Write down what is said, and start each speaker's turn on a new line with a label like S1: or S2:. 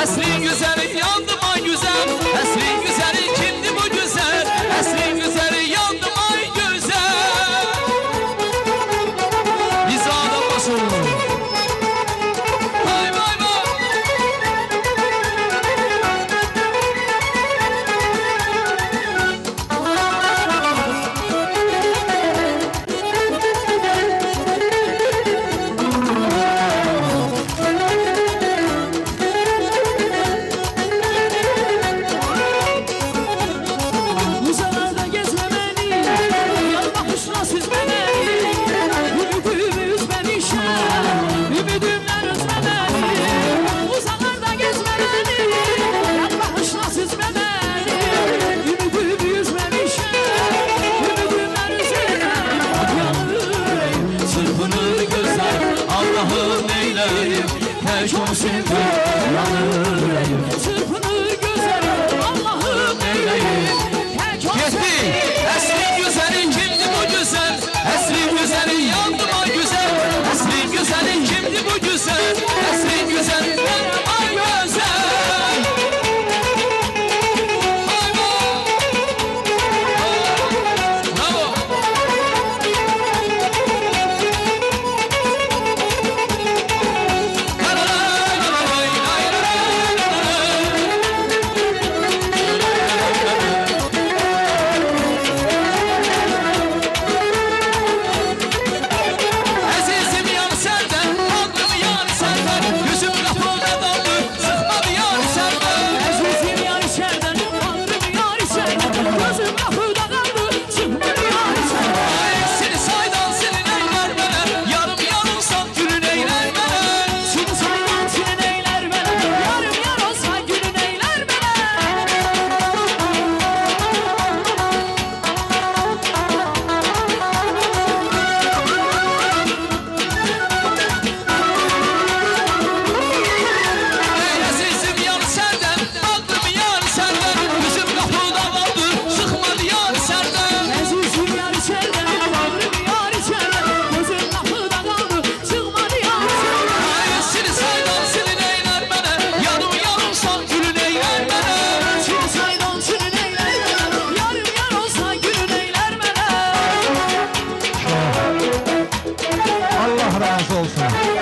S1: Əsrin güzeli yandım ay güzel. Əsrin güzeli kimdi bu güzel? Əsrin güzeli yandım ay güzel. Hizada basın. Vay vay vay.
S2: Uzalarda gezmemeli, yar bakışla süzmemeli. Ümidimi üzmemişem, ümidimden üzmemeli. Uzalarda gezmemeli, yar bakışla süzmemeli. Ümidimi üzmemişem, ümidimden üzmemeli. Yanır,
S1: Çırpınır gözler Allah'ım eyleyim. Keş onu sevdim. Yanır
S2: çırpınır gözlerim, Allah'ım eyleyim.
S1: Yetti. Əsrin güzeli kimdi bu güzel? Əsrin güzeli yandım ay güzel. Əsrin güzeli kimdi bu güzel? Əsrin güzeli yandım ay güzel. Vay vay. Bravo. Əzizim yan sərdən, qandım yan sərdən. Gözüm qapıda daldı, sıxmadı yan sərdən.
S2: Əzizim yar içərdən, tanrım yar içərdən. Gözüm qapıda qaldı, çıxmadı yar içərdən.
S1: Ay, seni saydan senin eyler mənə. Yarım yarımsan gülün eyler mənə.
S2: Şimdi saydan senin eyler mənə, yarım yar olsa gülün eyler mənə.
S1: Ey əzizim yan sərdən, qandım yan sərdən. Gözüm qapıda qaldı, sıxmadı yan sərdən.
S2: Əzizim yar içərdən, tanrım yar içərdən. Gözüm qapıda qaldı, çıxmadı yar içərdən.
S1: Ay, seni saydan senin eyler mənə. Yarım yarımsan gülün eyler mənə.
S2: Şimdi saydan senin eyler mənə, yarım yar olsa gülün eyler mənə.
S3: Allah razı olsun.